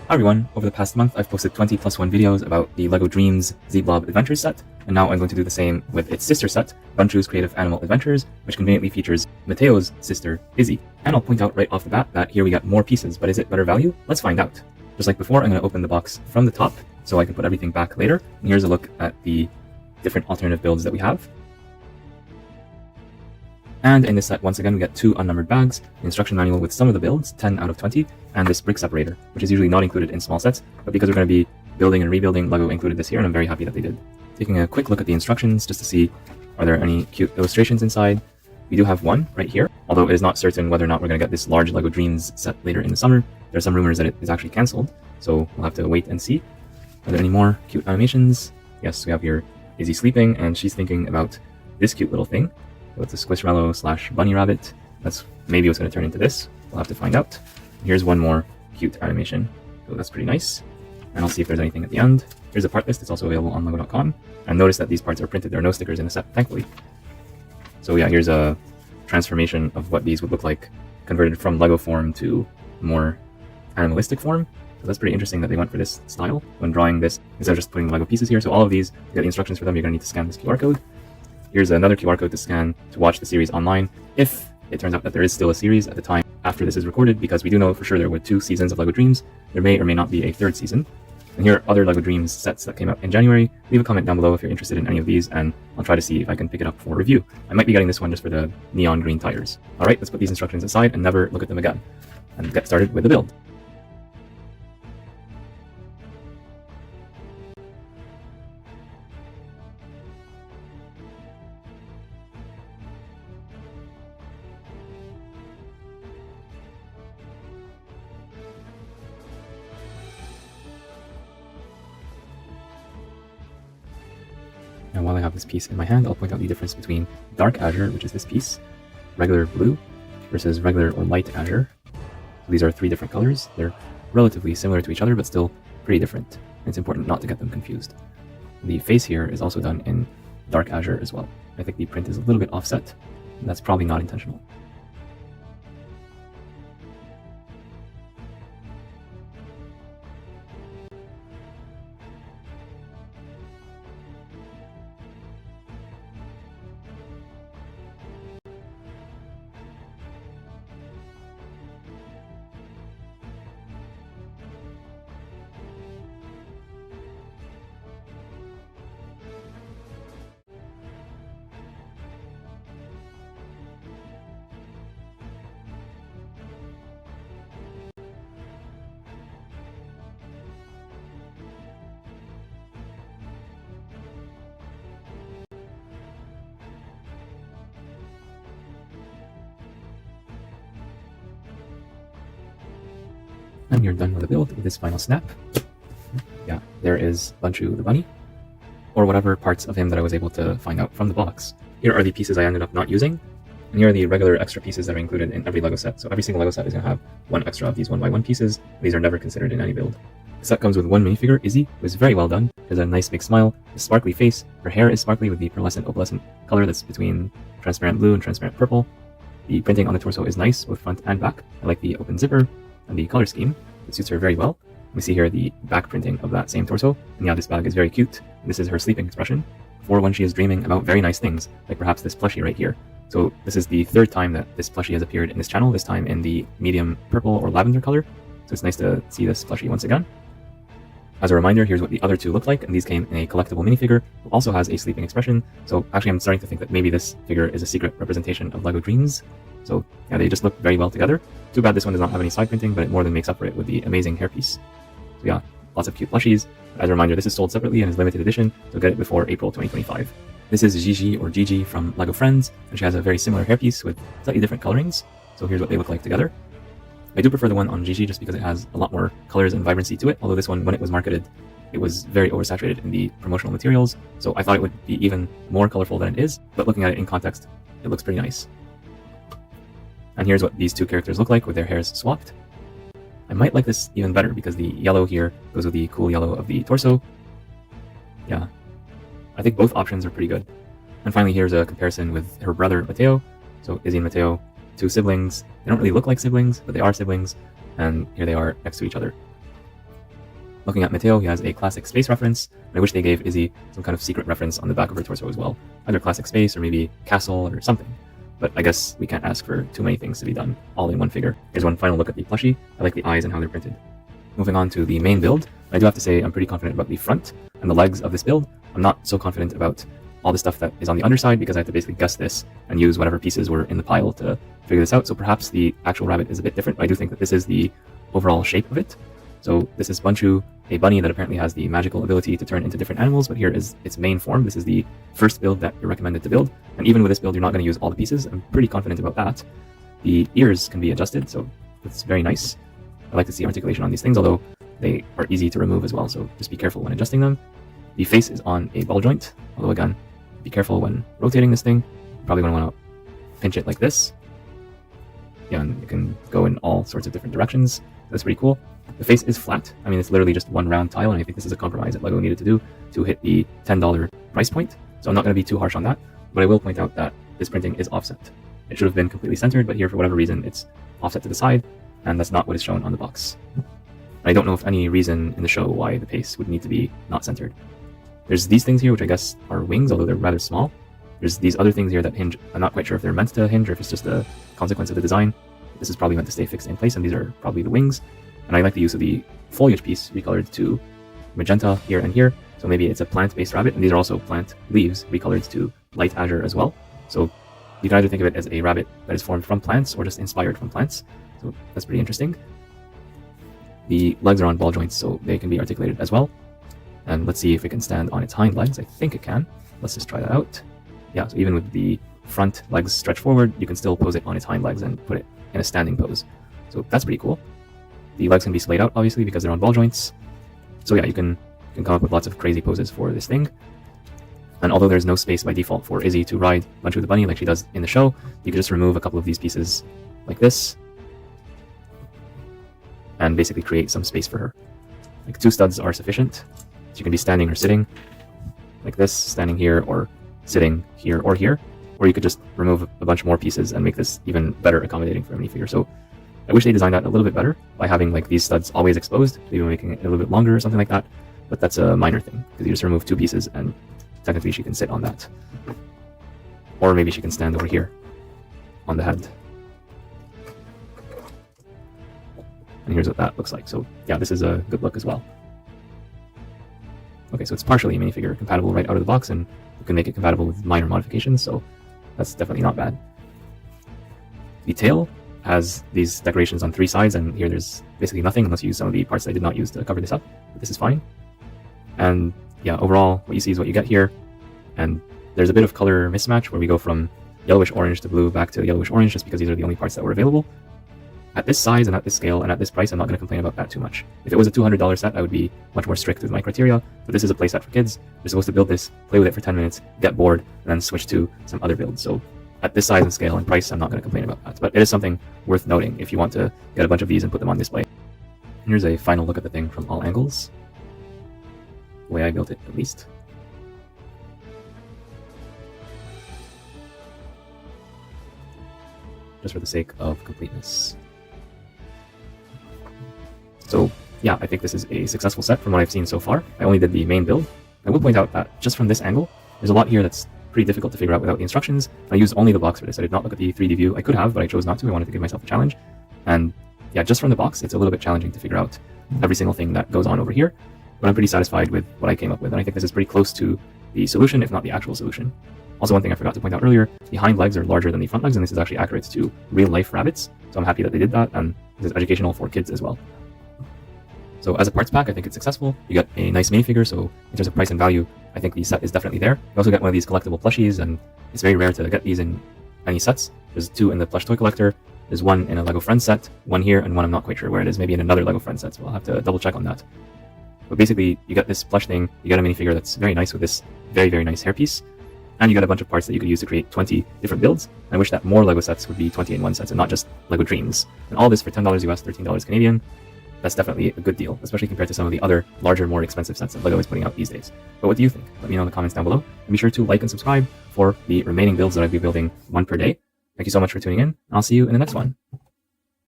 Hi everyone, over the past month I've posted 20+1 videos about the LEGO Dreamzzz Z-Blob Adventures set, and now I'm going to do the same with its sister set, Bunchu's Creative Animal Adventures, which conveniently features Mateo's sister, Izzie. And I'll point out right off the bat that here we got more pieces, but is it better value? Let's find out. Just like before, I'm going to open the box from the top so I can put everything back later, and here's a look at the different alternative builds that we have. And in this set, once again, we get 2 unnumbered bags, the instruction manual with some of the builds, 10 out of 20, and this brick separator, which is usually not included in small sets, but because we're going to be building and rebuilding, LEGO included this here, and I'm very happy that they did. Taking a quick look at the instructions just to see, are there any cute illustrations inside? We do have one right here, although it is not certain whether or not we're going to get this large LEGO Dreamzzz set later in the summer. There are some rumors that it is actually cancelled, so we'll have to wait and see. Are there any more cute animations? Yes, we have here Izzie sleeping, and she's thinking about this cute little thing. So it's a Squishmallow / bunny rabbit. That's maybe what's going to turn into this. We'll have to find out. Here's one more cute animation. So that's pretty nice. And I'll see if there's anything at the end. Here's a part list. It's also available on lego.com. And notice that these parts are printed. There are no stickers in the set, thankfully. So yeah, here's a transformation of what these would look like converted from Lego form to more animalistic form. So that's pretty interesting that they went for this style when drawing this instead of just putting Lego pieces here. So all of these, you get the instructions for them. You're going to need to scan this QR code. Here's another QR code to scan to watch the series online, if it turns out that there is still a series at the time after this is recorded, because we do know for sure there were 2 seasons of LEGO Dreamzzz. There may or may not be a 3rd season. And here are other LEGO Dreamzzz sets that came out in January. Leave a comment down below if you're interested in any of these, and I'll try to see if I can pick it up for review. I might be getting this one just for the neon green tires. Alright, let's put these instructions aside and never look at them again, and get started with the build. Now while I have this piece in my hand, I'll point out the difference between dark azure, which is this piece, regular blue, versus regular or light azure. So these are 3 different colors. They're relatively similar to each other, but still pretty different. And it's important not to get them confused. The face here is also done in dark azure as well. I think the print is a little bit offset, and that's probably not intentional. And you're done with the build with this final snap. Yeah, there is Bunchu the bunny, or whatever parts of him that I was able to find out from the box. Here are the pieces I ended up not using, and here are the regular extra pieces that are included in every LEGO set. So every single LEGO set is going to have 1 extra of these 1x1 pieces. These are never considered in any build. The set comes with 1 minifigure, Izzie, who is very well done. She has a nice big smile, a sparkly face. Her hair is sparkly with the pearlescent opalescent color that's between transparent blue and transparent purple. The printing on the torso is nice, both front and back. I like the open zipper and the color scheme. It suits her very well. We see here the back printing of that same torso. And yeah, this bag is very cute. This is her sleeping expression for when she is dreaming about very nice things, like perhaps this plushie right here. So this is the 3rd time that this plushie has appeared in this channel, this time in the medium purple or lavender color. So it's nice to see this plushie once again. As a reminder, here's what the other 2 look like, and these came in a collectible minifigure, who also has a sleeping expression. So actually I'm starting to think that maybe this figure is a secret representation of LEGO Dreamzzz. So yeah, they just look very well together. Too bad this one does not have any side printing, but it more than makes up for it with the amazing hairpiece. So yeah, lots of cute plushies. As a reminder, this is sold separately and is limited edition, so get it before April 2025. This is Gigi or Gigi from LEGO Friends, and she has a very similar hairpiece with slightly different colorings. So here's what they look like together. I do prefer the one on Gigi just because it has a lot more colors and vibrancy to it, although this one, when it was marketed, it was very oversaturated in the promotional materials, so I thought it would be even more colorful than it is, but looking at it in context, it looks pretty nice. And here's what these 2 characters look like with their hairs swapped. I might like this even better because the yellow here goes with the cool yellow of the torso. Yeah, I think both options are pretty good. And finally, here's a comparison with her brother Mateo. So Izzie and Mateo, 2 siblings. They don't really look like siblings, but they are siblings, and here they are next to each other. Looking at Mateo, he has a classic space reference, and I wish they gave Izzie some kind of secret reference on the back of her torso as well. Either classic space or maybe castle or something. But I guess we can't ask for too many things to be done all in one figure. Here's one final look at the plushie. I like the eyes and how they're printed. Moving on to the main build, I do have to say I'm pretty confident about the front and the legs of this build. I'm not so confident about all the stuff that is on the underside because I have to basically guess this and use whatever pieces were in the pile to figure this out. So perhaps the actual rabbit is a bit different, but I do think that this is the overall shape of it. So this is Bunchu, a bunny that apparently has the magical ability to turn into different animals, but here is its main form. This is the first build that you're recommended to build. And even with this build, you're not going to use all the pieces. I'm pretty confident about that. The ears can be adjusted, so that's very nice. I like to see articulation on these things, although they are easy to remove as well, so just be careful when adjusting them. The face is on a ball joint, although again, be careful when rotating this thing. Probably going to want to pinch it like this. Yeah, and it can go in all sorts of different directions. That's pretty cool. The face is flat. I mean, it's literally just one round tile, and I think this is a compromise that LEGO needed to do to hit the $10 price point. So I'm not going to be too harsh on that, but I will point out that this printing is offset. It should have been completely centered, but here, for whatever reason, it's offset to the side, and that's not what is shown on the box. I don't know of any reason in the show why the face would need to be not centered. There's these things here, which I guess are wings, although they're rather small. There's these other things here that hinge. I'm not quite sure if they're meant to hinge or if it's just a consequence of the design. This is probably meant to stay fixed in place, and these are probably the wings. And I like the use of the foliage piece recolored to magenta here and here. So maybe it's a plant-based rabbit, and these are also plant leaves recolored to light azure as well. So you can either think of it as a rabbit that is formed from plants or just inspired from plants. So that's pretty interesting. The legs are on ball joints, so they can be articulated as well. And let's see if it can stand on its hind legs. I think it can. Let's just try that out. Yeah, so even with the front legs stretched forward, you can still pose it on its hind legs and put it in a standing pose. So that's pretty cool. The legs can be splayed out, obviously, because they're on ball joints. So yeah, you can come up with lots of crazy poses for this thing. And although there's no space by default for Izzie to ride Bunchu the bunny like she does in the show, you can just remove a couple of these pieces like this and basically create some space for her. Like 2 studs are sufficient. So you can be standing or sitting like this, standing here or sitting here or here. Or you could just remove a bunch more pieces and make this even better accommodating for a minifigure. So I wish they designed that a little bit better by having like these studs always exposed, maybe making it a little bit longer or something like that. But that's a minor thing because you just remove 2 pieces and technically she can sit on that. Or maybe she can stand over here on the head. And here's what that looks like. So yeah, this is a good look as well. Okay, so it's partially minifigure compatible right out of the box, and you can make it compatible with minor modifications, so that's definitely not bad. The tail has these decorations on 3 sides, and here there's basically nothing unless you use some of the parts that I did not use to cover this up, but this is fine. And yeah, overall, what you see is what you get here, and there's a bit of color mismatch where we go from yellowish orange to blue back to yellowish orange just because these are the only parts that were available. At this size and at this scale and at this price, I'm not going to complain about that too much. If it was a $200 set, I would be much more strict with my criteria, but this is a playset for kids. You're supposed to build this, play with it for 10 minutes, get bored, and then switch to some other builds. So at this size and scale and price, I'm not going to complain about that, but it is something worth noting if you want to get a bunch of these and put them on display. And here's a final look at the thing from all angles. The way I built it, at least. Just for the sake of completeness. So yeah, I think this is a successful set from what I've seen so far. I only did the main build. I will point out that just from this angle, there's a lot here that's pretty difficult to figure out without the instructions. I used only the box for this. I did not look at the 3D view. I could have, but I chose not to. I wanted to give myself a challenge. And yeah, just from the box, it's a little bit challenging to figure out every single thing that goes on over here. But I'm pretty satisfied with what I came up with, and I think this is pretty close to the solution, if not the actual solution. Also, one thing I forgot to point out earlier, the hind legs are larger than the front legs, and this is actually accurate to real-life rabbits. So I'm happy that they did that, and this is educational for kids as well. So as a parts pack, I think it's successful. You get a nice minifigure, so in terms of price and value, I think the set is definitely there. You also get one of these collectible plushies, and it's very rare to get these in any sets. There's 2 in the plush toy collector, there's 1 in a LEGO Friends set, 1 here, and 1 I'm not quite sure where it is, maybe in another LEGO Friends set, so I'll have to double check on that. But basically, you get this plush thing, you get a minifigure that's very nice with this very, very nice hairpiece, and you get a bunch of parts that you could use to create 20 different builds. I wish that more LEGO sets would be 20-in-1 sets and not just LEGO Dreamzzz. And all this for $10 US, $13 Canadian. That's definitely a good deal, especially compared to some of the other larger, more expensive sets that LEGO is putting out these days. But what do you think? Let me know in the comments down below. And be sure to like and subscribe for the remaining builds that I'll be building 1 per day. Thank you so much for tuning in, and I'll see you in the next one.